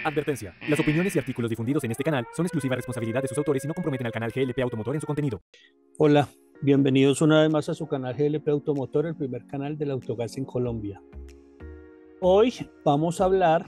Advertencia. Las opiniones y artículos difundidos en este canal son exclusiva responsabilidad de sus autores y no comprometen al canal GLP Automotor en su contenido. Hola, bienvenidos una vez más a su canal GLP Automotor, el primer canal del autogas en Colombia. Hoy vamos a hablar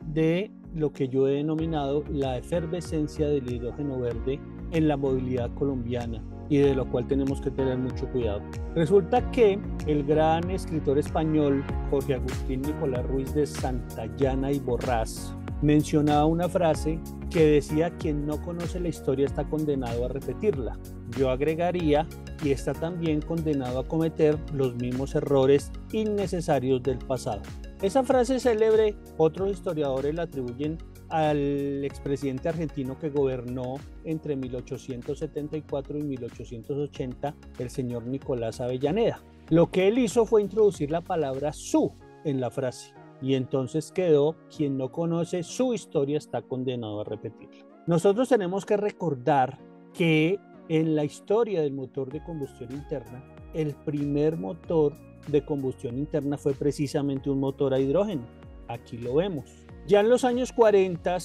de lo que yo he denominado la efervescencia del hidrógeno verde en la movilidad colombiana y de lo cual tenemos que tener mucho cuidado. Resulta que el gran escritor español Jorge Agustín Nicolás Ruiz de Santayana y Borrás mencionaba una frase que decía: quien no conoce la historia está condenado a repetirla. Yo agregaría: y está también condenado a cometer los mismos errores innecesarios del pasado. Esa frase célebre, otros historiadores la atribuyen al expresidente argentino que gobernó entre 1874 y 1880, el señor Nicolás Avellaneda. Lo que él hizo fue introducir la palabra su en la frase, y entonces quedó: quien no conoce su historia está condenado a repetirla. Nosotros tenemos que recordar que en la historia del motor de combustión interna, el primer motor de combustión interna fue precisamente un motor a hidrógeno. Aquí lo vemos. Ya en los años 40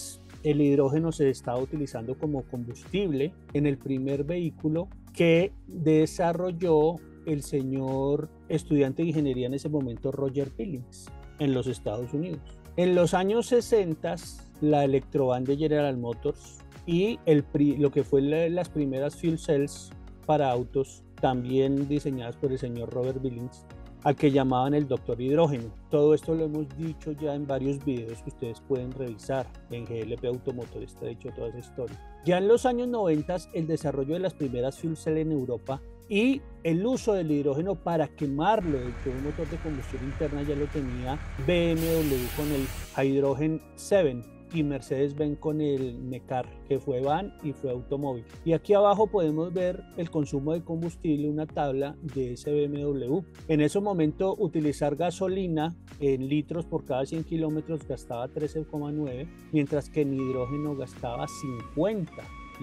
el hidrógeno se estaba utilizando como combustible en el primer vehículo que desarrolló el señor estudiante de ingeniería en ese momento, Roger Billings, en los Estados Unidos. En los años 60 la Electrovan de General Motors y lo que fue las primeras fuel cells para autos, también diseñadas por el señor Robert Billings, al que llamaban el doctor hidrógeno. Todo esto lo hemos dicho ya en varios videos que ustedes pueden revisar en GLP Automotor, está dicho toda esa historia. Ya en los años 90 el desarrollo de las primeras fuel cells en Europa y el uso del hidrógeno para quemarlo dentro de un motor de combustión interna ya lo tenía BMW con el Hydrogen 7 y Mercedes-Benz con el Necar, que fue van y fue automóvil. Y aquí abajo podemos ver el consumo de combustible, una tabla de ese BMW. En ese momento utilizar gasolina en litros por cada 100 kilómetros gastaba 13,9, mientras que en hidrógeno gastaba 50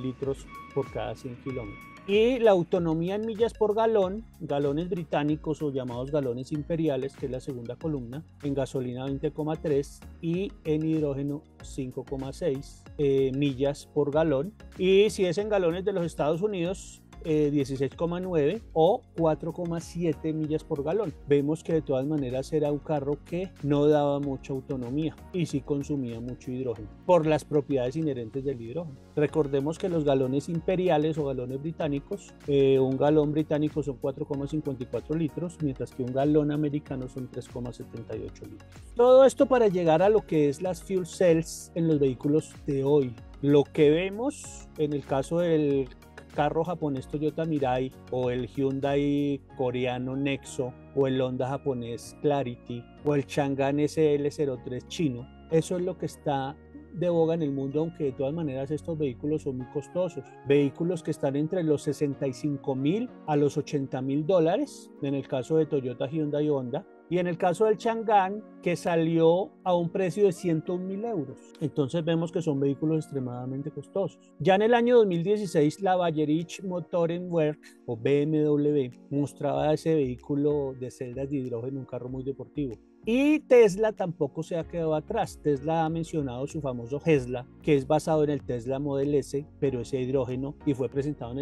litros por cada 100 kilómetros. Y la autonomía en millas por galón, galones británicos o llamados galones imperiales, que es la segunda columna, en gasolina 20,3 y en hidrógeno 5,6 millas por galón. Y si es en galones de los Estados Unidos, 16,9 o 4,7 millas por galón. Vemos que de todas maneras era un carro que no daba mucha autonomía y sí consumía mucho hidrógeno por las propiedades inherentes del hidrógeno. Recordemos que los galones imperiales o galones británicos, un galón británico son 4,54 litros, mientras que un galón americano son 3,78 litros. Todo esto para llegar a lo que es las fuel cells en los vehículos de hoy. Lo que vemos en el caso del carro japonés Toyota Mirai o el Hyundai coreano Nexo o el Honda japonés Clarity o el Chang'an SL03 chino, eso es lo que está de boga en el mundo, aunque de todas maneras estos vehículos son muy costosos. Vehículos que están entre los 65.000 a los 80.000 dólares en el caso de Toyota, Hyundai y Honda. Y en el caso del Chang'an, que salió a un precio de 101.000 euros. Entonces vemos que son vehículos extremadamente costosos. Ya en el año 2016, la Bayerische Motorenwerk o BMW mostraba ese vehículo de celdas de hidrógeno, un carro muy deportivo. Y Tesla tampoco se ha quedado atrás. Tesla ha mencionado su famoso Tesla, que es basado en el Tesla Model S, pero es hidrógeno y fue presentado en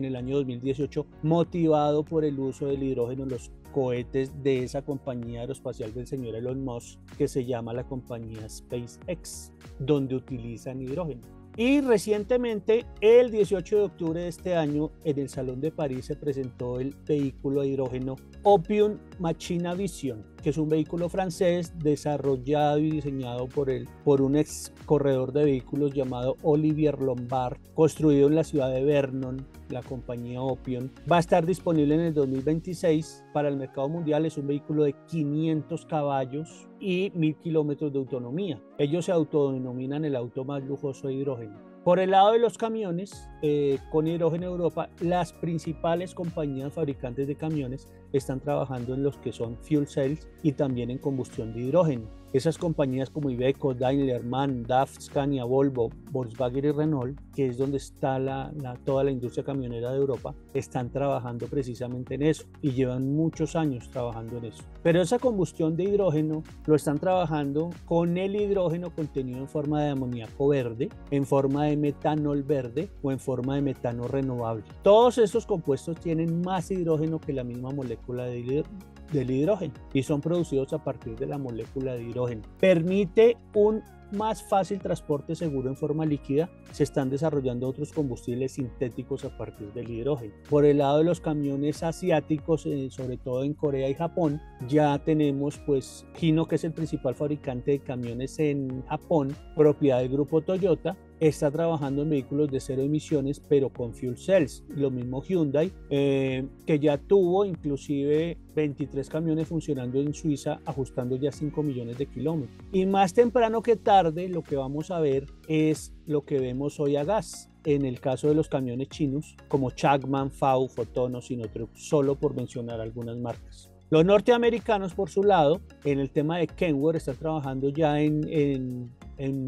el año 2018, motivado por el uso del hidrógeno en los cohetes de esa compañía aeroespacial del señor Elon Musk, que se llama la compañía SpaceX, donde utilizan hidrógeno. Y recientemente, el 18 de octubre de este año, en el Salón de París se presentó el vehículo a hidrógeno Optium Machina Vision, que es un vehículo francés desarrollado y diseñado por un ex corredor de vehículos llamado Olivier Lombard, construido en la ciudad de Vernon. La compañía Optium va a estar disponible en el 2026 para el mercado mundial. Es un vehículo de 500 caballos y 1.000 kilómetros de autonomía. Ellos se autodenominan el auto más lujoso de hidrógeno. Por el lado de los camiones, con hidrógeno Europa, las principales compañías fabricantes de camiones están trabajando en los que son fuel cells y también en combustión de hidrógeno. esas compañías como Iveco, Daimler, MAN, DAF, Scania, Volvo, Volkswagen y Renault, que es donde está toda la industria camionera de Europa, están trabajando precisamente en eso y llevan muchos años trabajando en eso. Pero esa combustión de hidrógeno lo están trabajando con el hidrógeno contenido en forma de amoníaco verde, en forma de metanol verde o en forma de metano renovable. Todos estos compuestos tienen más hidrógeno que la misma molécula del hidrógeno y son producidos a partir de la molécula de hidrógeno. Permite un más fácil transporte seguro en forma líquida. Se están desarrollando otros combustibles sintéticos a partir del hidrógeno. Por el lado de los camiones asiáticos, sobre todo en Corea y Japón, ya tenemos pues Hino, que es el principal fabricante de camiones en Japón, propiedad del grupo Toyota. Está trabajando en vehículos de cero emisiones, pero con fuel cells. Lo mismo Hyundai, que ya tuvo inclusive 23 camiones funcionando en Suiza, ajustando ya 5 millones de kilómetros. Y más temprano que tarde, lo que vamos a ver es lo que vemos hoy a gas. En el caso de los camiones chinos, como Changman, FAW, Fotono, Sinotruk, solo por mencionar algunas marcas. Los norteamericanos, por su lado, en el tema de Kenworth, están trabajando ya en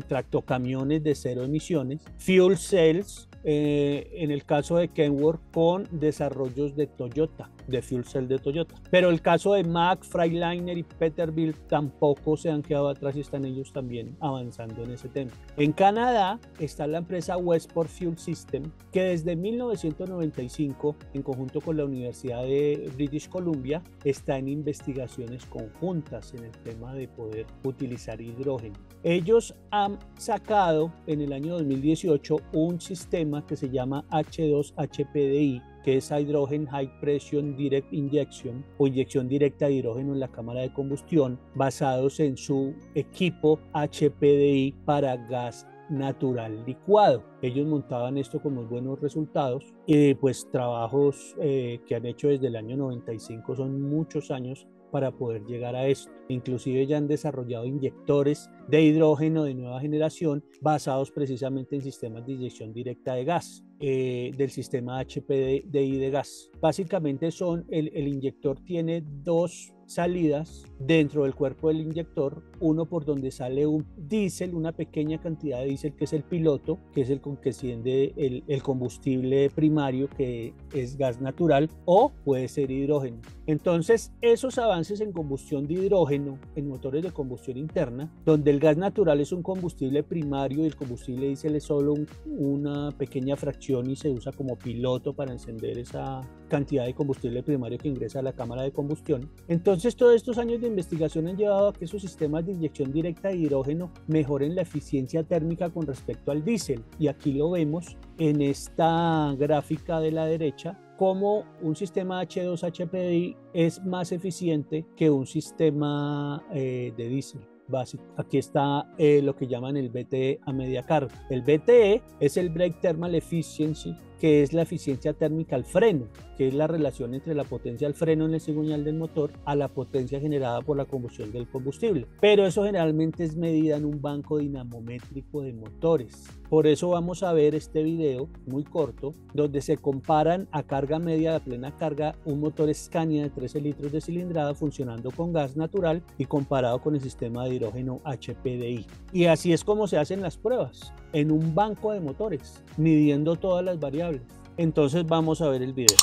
tractocamiones de cero emisiones, fuel cells, en el caso de Kenworth con desarrollos de Toyota, de fuel cell de Toyota. Pero el caso de Mack, Freightliner y Peterbilt tampoco se han quedado atrás y están ellos también avanzando en ese tema. En Canadá está la empresa Westport Fuel System, que desde 1995, en conjunto con la Universidad de British Columbia, está en investigaciones conjuntas en el tema de poder utilizar hidrógeno. Ellos han sacado en el año 2018 un sistema que se llama H2HPDI, que es Hydrogen High Pressure Direct Injection o inyección directa de hidrógeno en la cámara de combustión, basados en su equipo HPDI para gas natural licuado. Ellos montaban esto con muy buenos resultados y pues trabajos que han hecho desde el año 95, son muchos años para poder llegar a esto. Inclusive ya han desarrollado inyectores de hidrógeno de nueva generación basados precisamente en sistemas de inyección directa de gas, del sistema HPDI de gas. Básicamente el inyector tiene dos salidas dentro del cuerpo del inyector, uno por donde sale un diésel, una pequeña cantidad de diésel, que es el piloto, que es el con que enciende el combustible primario, que es gas natural, o puede ser hidrógeno. Entonces, esos avances en combustión de hidrógeno en motores de combustión interna, donde el gas natural es un combustible primario y el combustible diésel es solo una pequeña fracción y se usa como piloto para encender esa cantidad de combustible primario que ingresa a la cámara de combustión. Entonces, todos estos años de investigación han llevado a que esos sistemas de inyección directa de hidrógeno mejoren la eficiencia térmica con respecto al diésel. Y aquí lo vemos en esta gráfica de la derecha, como un sistema H2HPDI es más eficiente que un sistema de diésel básico. Aquí está lo que llaman el BTE a media carga. El BTE es el Brake Thermal Efficiency, que es la eficiencia térmica al freno, que es la relación entre la potencia del freno en el cigüeñal del motor a la potencia generada por la combustión del combustible. Pero eso generalmente es medida en un banco dinamométrico de motores. Por eso vamos a ver este video muy corto, donde se comparan a carga media de plena carga un motor Scania de 13 litros de cilindrada funcionando con gas natural y comparado con el sistema de hidrógeno HPDI. Y así es como se hacen las pruebas, en un banco de motores, midiendo todas las variables. Entonces vamos a ver el video.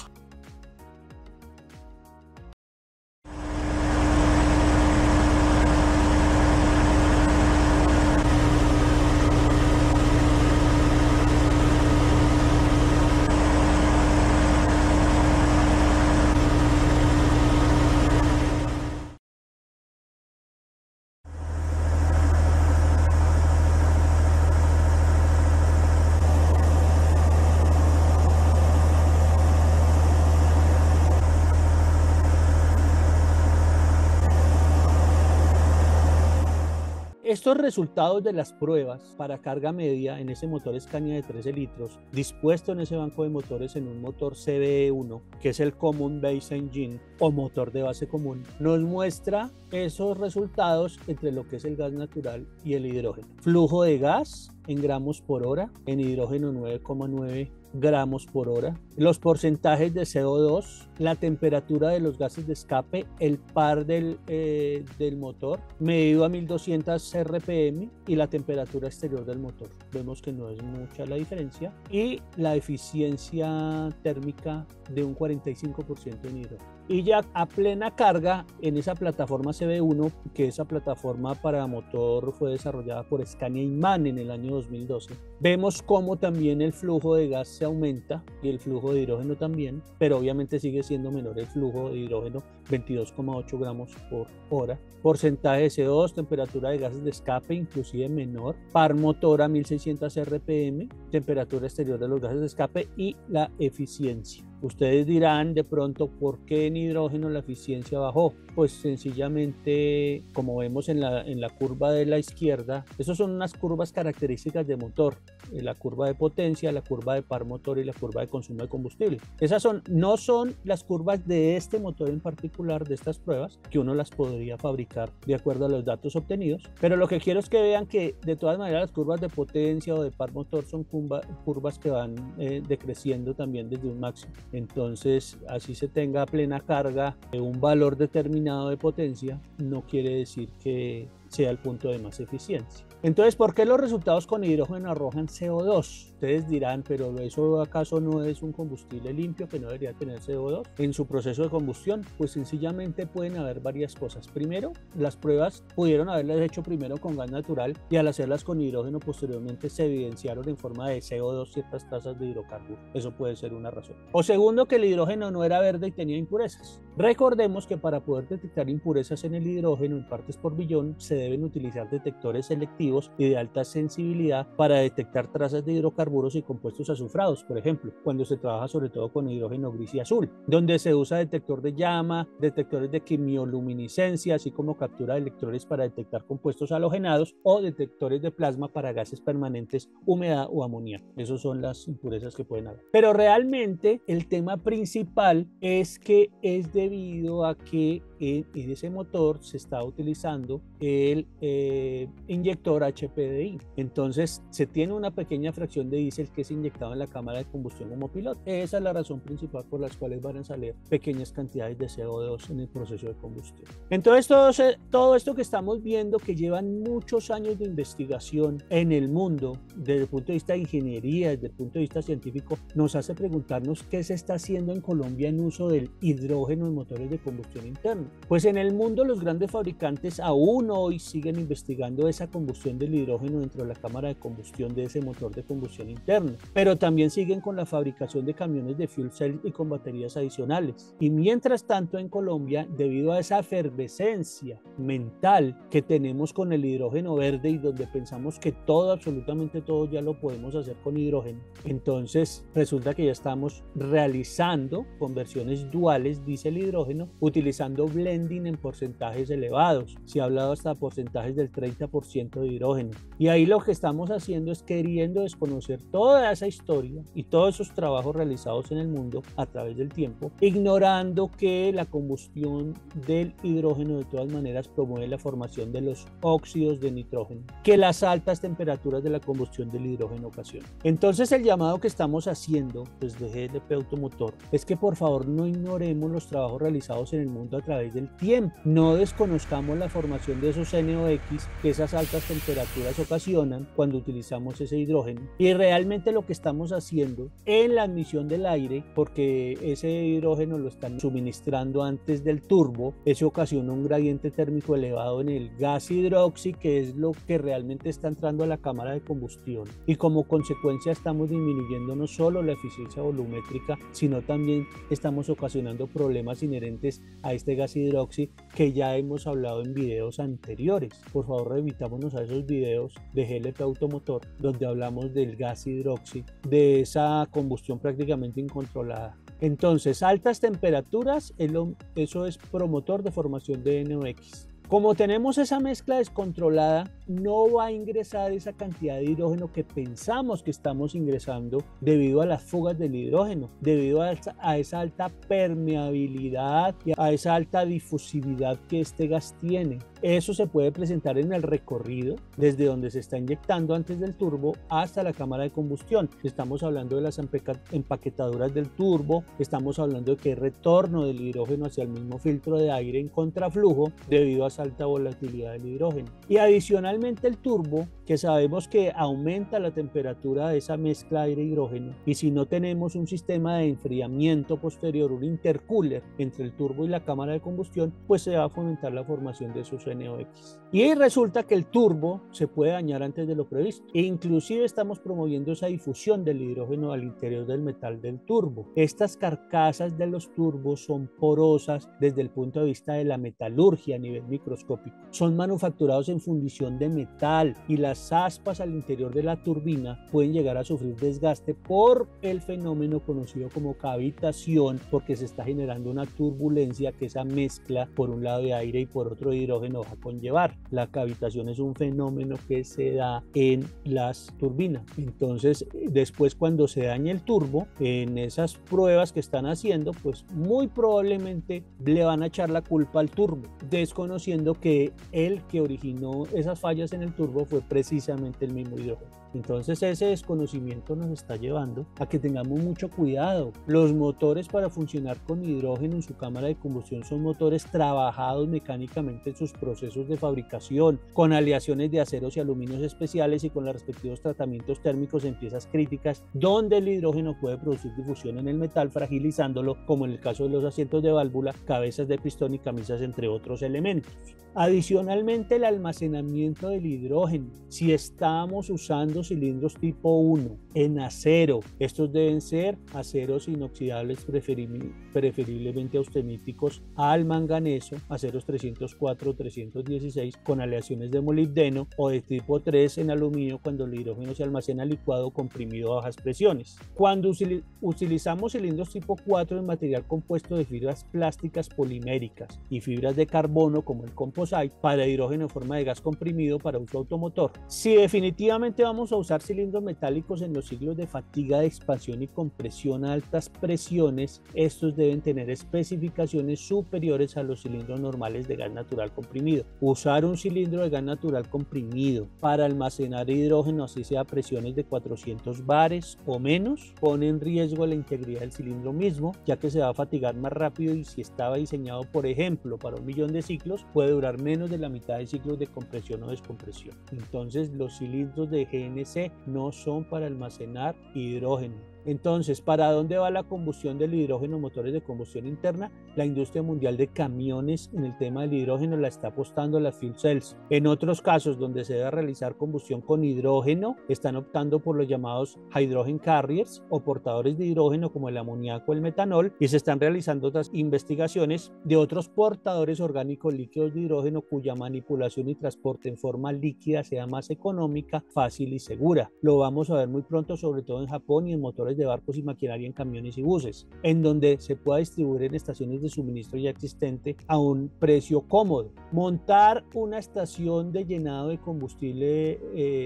Estos resultados de las pruebas para carga media en ese motor Scania de 13 litros, dispuesto en ese banco de motores en un motor CBE1, que es el Common Base Engine o motor de base común, nos muestra esos resultados entre lo que es el gas natural y el hidrógeno. Flujo de gas en gramos por hora, en hidrógeno 9,9 gramos por hora. Los porcentajes de CO2, la temperatura de los gases de escape, el par del motor, medido a 1200 RPM, y la temperatura exterior del motor. Vemos que no es mucha la diferencia. Y la eficiencia térmica de un 45% en hidrógeno. Y ya a plena carga en esa plataforma CB1, que esa plataforma para motor fue desarrollada por Scania y MAN en el año 2012, vemos cómo también el flujo de gas se aumenta y el flujo de hidrógeno también, pero obviamente sigue siendo menor el flujo de hidrógeno, 22,8 gramos por hora. Porcentaje de CO2, temperatura de gases de escape inclusive menor, par motor a 1600 RPM, temperatura exterior de los gases de escape y la eficiencia. Ustedes dirán de pronto, ¿por qué en hidrógeno la eficiencia bajó? Pues sencillamente, como vemos en la curva de la izquierda, esas son unas curvas características de motor, la curva de potencia, la curva de par motor y la curva de consumo de combustible. Esas no son las curvas de este motor en particular, de estas pruebas, que uno las podría fabricar de acuerdo a los datos obtenidos, pero lo que quiero es que vean que de todas maneras las curvas de potencia o de par motor son curvas que van decreciendo también desde un máximo. Entonces, así se tenga a plena carga un valor determinado de potencia, no quiere decir que sea el punto de más eficiencia. Entonces, ¿por qué los resultados con hidrógeno arrojan CO2? Ustedes dirán, pero ¿eso acaso no es un combustible limpio que no debería tener CO2 en su proceso de combustión? Pues sencillamente pueden haber varias cosas. Primero, las pruebas pudieron haberlas hecho primero con gas natural y al hacerlas con hidrógeno posteriormente se evidenciaron en forma de CO2 ciertas tasas de hidrocarburos. Eso puede ser una razón. O segundo, que el hidrógeno no era verde y tenía impurezas. Recordemos que para poder detectar impurezas en el hidrógeno en partes por billón se deben utilizar detectores selectivos y de alta sensibilidad para detectar trazas de hidrocarburos y compuestos azufrados, por ejemplo, cuando se trabaja sobre todo con hidrógeno gris y azul, donde se usa detector de llama, detectores de quimioluminiscencia, así como captura de electrones para detectar compuestos halogenados o detectores de plasma para gases permanentes, humedad o amoníaco. Esas son las impurezas que pueden haber. Pero realmente el tema principal es que es debido a que en ese motor se está utilizando el inyector HPDI. Entonces se tiene una pequeña fracción de diésel que es inyectado en la cámara de combustión como piloto. Esa es la razón principal por las cuales van a salir pequeñas cantidades de CO2 en el proceso de combustión. Entonces todo esto que estamos viendo, que llevan muchos años de investigación en el mundo desde el punto de vista de ingeniería, desde el punto de vista científico, nos hace preguntarnos qué se está haciendo en Colombia en uso del hidrógeno en motores de combustión interna. Pues en el mundo los grandes fabricantes aún hoy siguen investigando esa combustión del hidrógeno dentro de la cámara de combustión de ese motor de combustión interna, pero también siguen con la fabricación de camiones de fuel cell y con baterías adicionales. Y mientras tanto en Colombia, debido a esa efervescencia mental que tenemos con el hidrógeno verde y donde pensamos que todo, absolutamente todo ya lo podemos hacer con hidrógeno, entonces resulta que ya estamos realizando conversiones duales diésel-hidrógeno utilizando blending en porcentajes elevados. Se ha hablado hasta porcentajes del 30% de hidrógeno. Y ahí lo que estamos haciendo es queriendo desconocer toda esa historia y todos esos trabajos realizados en el mundo a través del tiempo, ignorando que la combustión del hidrógeno de todas maneras promueve la formación de los óxidos de nitrógeno, que las altas temperaturas de la combustión del hidrógeno ocasionan. Entonces el llamado que estamos haciendo desde GLP Automotor es que por favor no ignoremos los trabajos realizados en el mundo a través del tiempo, no desconozcamos la formación de esos NOx que esas altas temperaturas ocasionan cuando utilizamos ese hidrógeno, y realmente lo que estamos haciendo en la admisión del aire, porque ese hidrógeno lo están suministrando antes del turbo, eso ocasiona un gradiente térmico elevado en el gas hidroxi, que es lo que realmente está entrando a la cámara de combustión, y como consecuencia estamos disminuyendo no solo la eficiencia volumétrica, sino también estamos ocasionando problemas inherentes a este gas hidroxi que ya hemos hablado en videos anteriores. Por favor, revitámonos a esos videos de GLP Automotor donde hablamos del gas hidroxi, de esa combustión prácticamente incontrolada. Entonces, altas temperaturas, eso es promotor de formación de NOx. Como tenemos esa mezcla descontrolada, no va a ingresar esa cantidad de hidrógeno que pensamos que estamos ingresando debido a las fugas del hidrógeno, debido a esa alta permeabilidad y a esa alta difusividad que este gas tiene. Eso se puede presentar en el recorrido desde donde se está inyectando antes del turbo hasta la cámara de combustión. Estamos hablando de las empaquetaduras del turbo, estamos hablando de que hay retorno del hidrógeno hacia el mismo filtro de aire en contraflujo debido a esa alta volatilidad del hidrógeno. Y adicionalmente el turbo, que sabemos que aumenta la temperatura de esa mezcla aire-hidrógeno, y si no tenemos un sistema de enfriamiento posterior, un intercooler entre el turbo y la cámara de combustión, pues se va a fomentar la formación de esos NOx. Y resulta que el turbo se puede dañar antes de lo previsto. E inclusive estamos promoviendo esa difusión del hidrógeno al interior del metal del turbo. Estas carcasas de los turbos son porosas desde el punto de vista de la metalurgia a nivel microscópico. Son manufacturados en fundición de metal y las aspas al interior de la turbina pueden llegar a sufrir desgaste por el fenómeno conocido como cavitación, porque se está generando una turbulencia que esa mezcla por un lado de aire y por otro de hidrógeno va a conllevar. La cavitación es un fenómeno que se da en las turbinas. Entonces, después cuando se dañe el turbo, en esas pruebas que están haciendo, pues muy probablemente le van a echar la culpa al turbo, desconociendo que el que originó esas fallas en el turbo fue precisamente el mismo hidrógeno. Entonces ese desconocimiento nos está llevando a que tengamos mucho cuidado. Los motores para funcionar con hidrógeno en su cámara de combustión son motores trabajados mecánicamente en sus procesos de fabricación, con aleaciones de aceros y aluminios especiales y con los respectivos tratamientos térmicos en piezas críticas, donde el hidrógeno puede producir difusión en el metal, fragilizándolo, como en el caso de los asientos de válvula, cabezas de pistón y camisas, entre otros elementos. Adicionalmente, el almacenamiento del hidrógeno. Si estamos usando cilindros tipo 1 en acero, estos deben ser aceros inoxidables, preferiblemente austeníticos al manganeso, aceros 304 316 con aleaciones de molibdeno, o de tipo 3 en aluminio cuando el hidrógeno se almacena licuado o comprimido a bajas presiones. Cuando utilizamos cilindros tipo 4 en material compuesto de fibras plásticas poliméricas y fibras de carbono como el composite para hidrógeno en forma de gas comprimido para uso automotor. Si definitivamente vamos a usar cilindros metálicos en los ciclos de fatiga de expansión y compresión a altas presiones, estos deben tener especificaciones superiores a los cilindros normales de gas natural comprimido. Usar un cilindro de gas natural comprimido para almacenar hidrógeno, así sea a presiones de 400 bares o menos, pone en riesgo la integridad del cilindro mismo, ya que se va a fatigar más rápido, y si estaba diseñado, por ejemplo, para 1.000.000 de ciclos, puede durar menos de la mitad de ciclos de compresión o descompresión. Entonces, los cilindros de GNC no son para almacenar hidrógeno. Entonces, ¿para dónde va la combustión del hidrógeno en motores de combustión interna? La industria mundial de camiones en el tema del hidrógeno la está apostando a las fuel cells. En otros casos donde se debe realizar combustión con hidrógeno, están optando por los llamados hydrogen carriers o portadores de hidrógeno como el amoníaco o el metanol, y se están realizando otras investigaciones de otros portadores orgánicos líquidos de hidrógeno cuya manipulación y transporte en forma líquida sea más económica, fácil y segura. Lo vamos a ver muy pronto, sobre todo en Japón y en motores de barcos y maquinaria en camiones y buses, en donde se pueda distribuir en estaciones de suministro ya existente a un precio cómodo. Montar una estación de llenado de combustible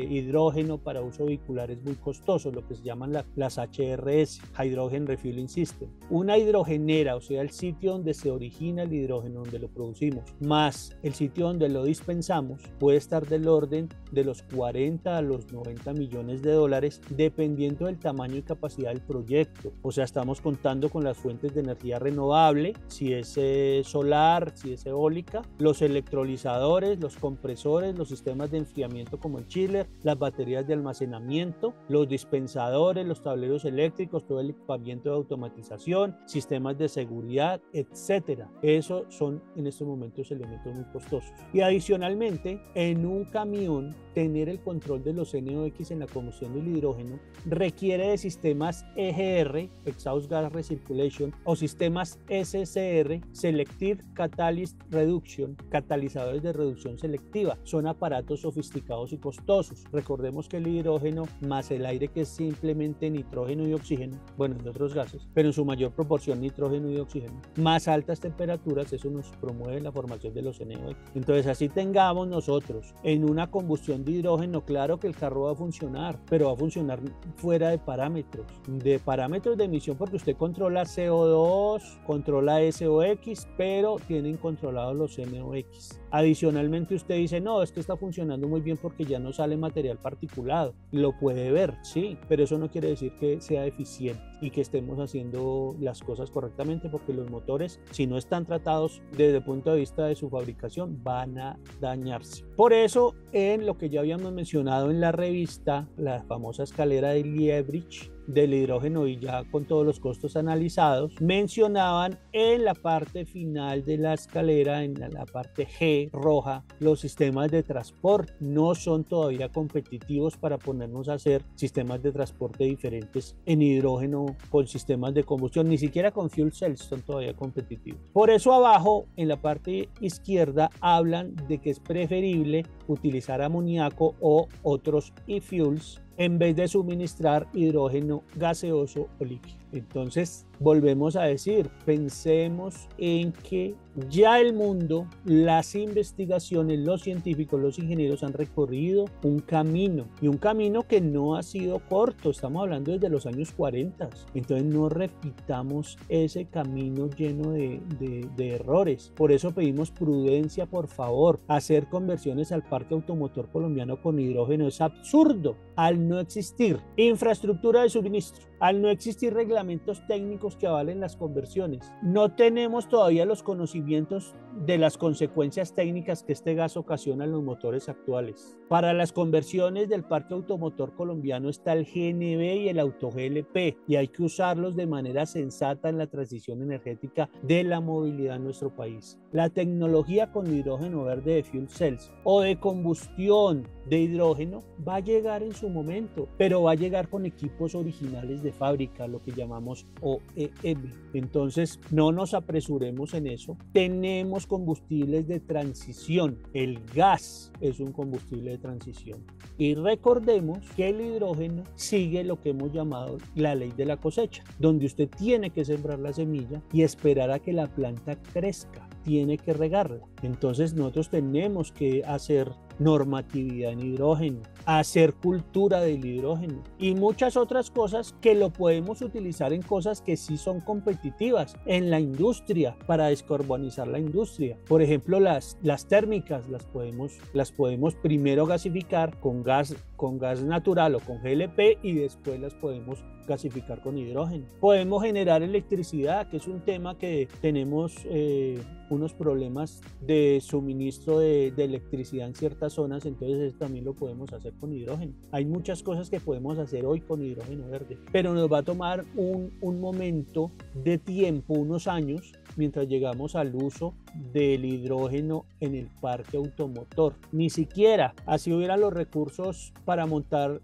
hidrógeno para uso vehicular es muy costoso, lo que se llaman las HRS, Hydrogen Refueling System. Una hidrogenera, o sea, el sitio donde se origina el hidrógeno, donde lo producimos, más el sitio donde lo dispensamos, puede estar del orden de los 40 a los 90 millones de dólares, dependiendo del tamaño y capacidad del proyecto. O sea, estamos contando con las fuentes de energía renovable, si es solar, si es eólica, los electrolizadores, los compresores, los sistemas de enfriamiento como el chiller, las baterías de almacenamiento, los dispensadores, los tableros eléctricos, todo el equipamiento de automatización, sistemas de seguridad, etcétera. Esos son en estos momentos elementos muy costosos. Y adicionalmente, en un camión, tener el control de los NOx en la combustión del hidrógeno requiere de sistemas EGR, Exhaust Gas Recirculation, o sistemas SCR, Selective Catalyst Reduction, catalizadores de reducción selectiva. Son aparatos sofisticados y costosos. Recordemos que el hidrógeno más el aire, que es simplemente nitrógeno y oxígeno, bueno, y otros gases, pero en su mayor proporción nitrógeno y oxígeno, más altas temperaturas, eso nos promueve la formación de los NOx. Entonces, así tengamos nosotros en una combustión de hidrógeno, claro que el carro va a funcionar, pero va a funcionar fuera de parámetros. de parámetros de emisión, porque usted controla CO2, controla SOX, pero tienen controlados los NOx. Adicionalmente usted dice, no, es que está funcionando muy bien porque ya no sale material particulado. Lo puede ver, sí, pero eso no quiere decir que sea eficiente y que estemos haciendo las cosas correctamente, porque los motores, si no están tratados desde el punto de vista de su fabricación, van a dañarse. Por eso, en lo que ya habíamos mencionado en la revista, la famosa escalera de Liebridge del hidrógeno, y ya con todos los costos analizados, mencionaban en la parte final de la escalera, en la parte G roja, los sistemas de transporte no son todavía competitivos para ponernos a hacer sistemas de transporte diferentes en hidrógeno con sistemas de combustión, ni siquiera con fuel cells son todavía competitivos. Por eso abajo en la parte izquierda hablan de que es preferible utilizar amoníaco o otros e-fuels en vez de suministrar hidrógeno gaseoso o líquido. Entonces, volvemos a decir, pensemos en que ya el mundo, las investigaciones, los científicos, los ingenieros han recorrido un camino, y un camino que no ha sido corto, estamos hablando desde los años 40. Entonces no repitamos ese camino lleno de errores. Por eso pedimos prudencia, por favor. Hacer conversiones al parque automotor colombiano con hidrógeno es absurdo al no existir infraestructura de suministro, al no existir reglamentos técnicos que avalen las conversiones. No tenemos todavía los conocimientos de las consecuencias técnicas que este gas ocasiona en los motores actuales. Para las conversiones del parque automotor colombiano está el GNV y el AutoGLP, y hay que usarlos de manera sensata en la transición energética de la movilidad en nuestro país. La tecnología con hidrógeno verde de fuel cells o de combustión de hidrógeno va a llegar en su momento, pero va a llegar con equipos originales de fábrica, lo que llamamos OEM. Entonces no nos apresuremos en eso. Tenemos combustibles de transición. El gas es un combustible de transición, y recordemos que el hidrógeno sigue lo que hemos llamado la ley de la cosecha, donde usted tiene que sembrar la semilla y esperar a que la planta crezca, tiene que regarla. Entonces nosotros tenemos que hacer normatividad en hidrógeno, hacer cultura del hidrógeno y muchas otras cosas que lo podemos utilizar en cosas que sí son competitivas en la industria, para descarbonizar la industria. Por ejemplo, las térmicas las podemos primero gasificar con gas natural o con GLP, y después las podemos gasificar con hidrógeno. Podemos generar electricidad, que es un tema que tenemos unos problemas de suministro de electricidad en ciertas zonas, entonces eso también lo podemos hacer con hidrógeno. Hay muchas cosas que podemos hacer hoy con hidrógeno verde, pero nos va a tomar un momento de tiempo, unos años, mientras llegamos al uso del hidrógeno en el parque automotor. Ni siquiera así hubiera los recursos para montar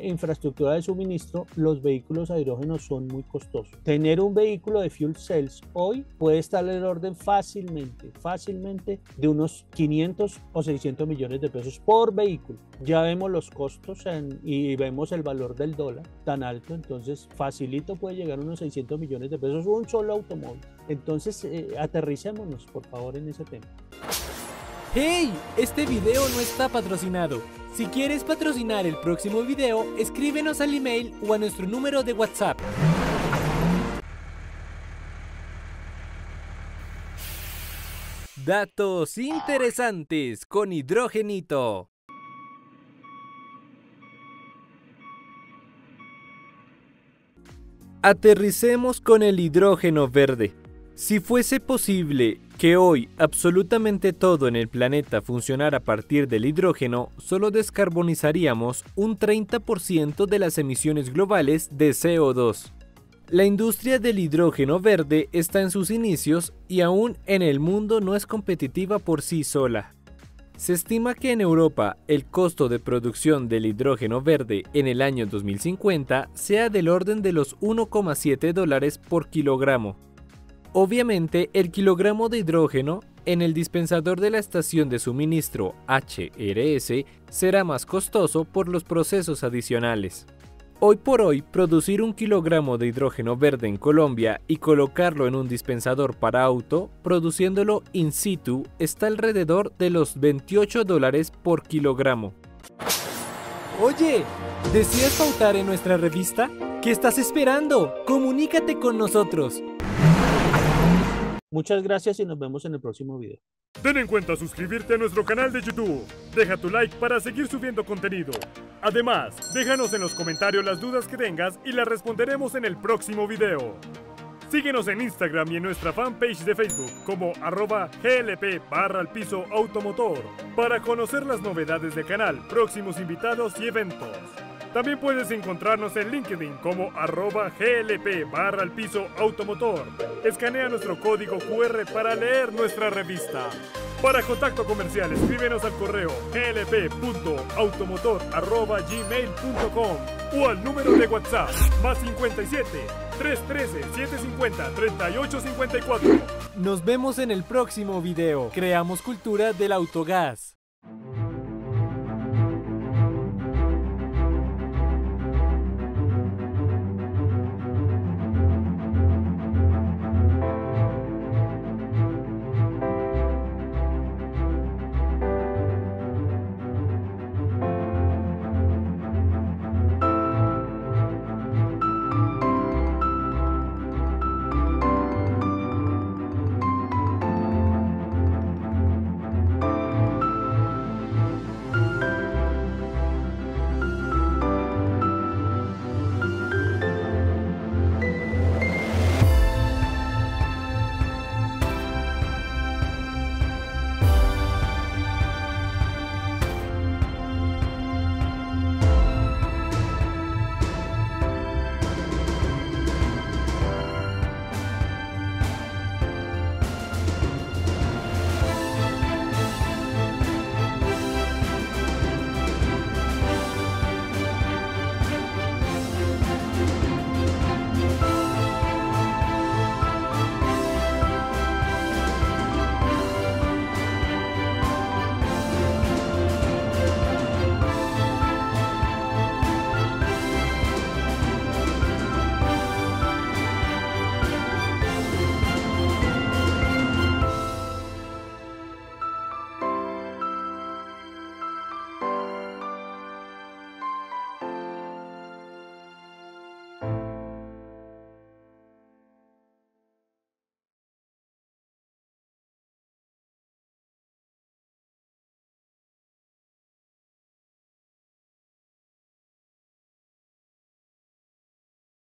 infraestructura de suministro, los vehículos a hidrógeno son muy costosos. Tener un vehículo de fuel cells hoy puede estar en el orden fácilmente de unos 500 o 600 millones de pesos por vehículo. Ya vemos los costos y vemos el valor del dólar tan alto, entonces facilito puede llegar a unos 600 millones de pesos un solo automóvil. Entonces aterricémonos por favor en ese tema. ¡Hey! Este video no está patrocinado. Si quieres patrocinar el próximo video, escríbenos al email o a nuestro número de WhatsApp. Datos interesantes con Hidrogenito. Aterricemos con el hidrógeno verde. Si fuese posible que hoy absolutamente todo en el planeta funcionara a partir del hidrógeno, solo descarbonizaríamos un 30% de las emisiones globales de CO2. La industria del hidrógeno verde está en sus inicios y aún en el mundo no es competitiva por sí sola. Se estima que en Europa el costo de producción del hidrógeno verde en el año 2050 sea del orden de los $1,7 por kilogramo. Obviamente, el kilogramo de hidrógeno en el dispensador de la estación de suministro HRS será más costoso por los procesos adicionales. Hoy por hoy, producir 1 kilogramo de hidrógeno verde en Colombia y colocarlo en un dispensador para auto, produciéndolo in situ, está alrededor de los $28 por kilogramo. Oye, ¿deseas pautar en nuestra revista? ¿Qué estás esperando? ¡Comunícate con nosotros! Muchas gracias y nos vemos en el próximo video. Ten en cuenta suscribirte a nuestro canal de YouTube. Deja tu like para seguir subiendo contenido. Además, déjanos en los comentarios las dudas que tengas y las responderemos en el próximo video. Síguenos en Instagram y en nuestra fanpage de Facebook como @glp_automotor para conocer las novedades del canal, próximos invitados y eventos. También puedes encontrarnos en LinkedIn como @glp_automotor. Escanea nuestro código QR para leer nuestra revista. Para contacto comercial, escríbenos al correo glp.automotor@gmail.com o al número de WhatsApp +57 313 750 3854. Nos vemos en el próximo video. Creamos cultura del autogás.